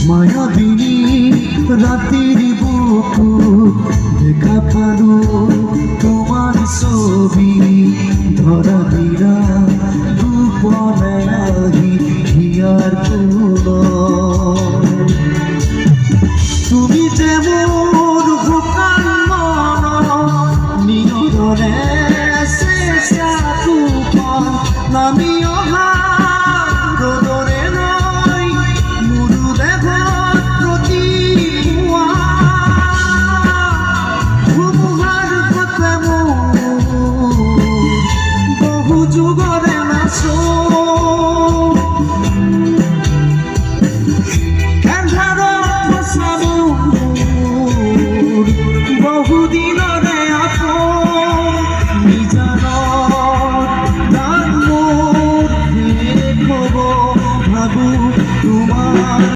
মায়াবিনী রাতের বুকুর দেখা পালো তোমার ছবি ধরা দিরা রূপনাহি হিয়ার কোন তুমি যেমন হুকান মন নিররে শেষা তুফান নামি অহা রোদরে নয় মুরু দেহ প্রতি ঘুমহার কথা বহু যুগরে নাচো বহুদিন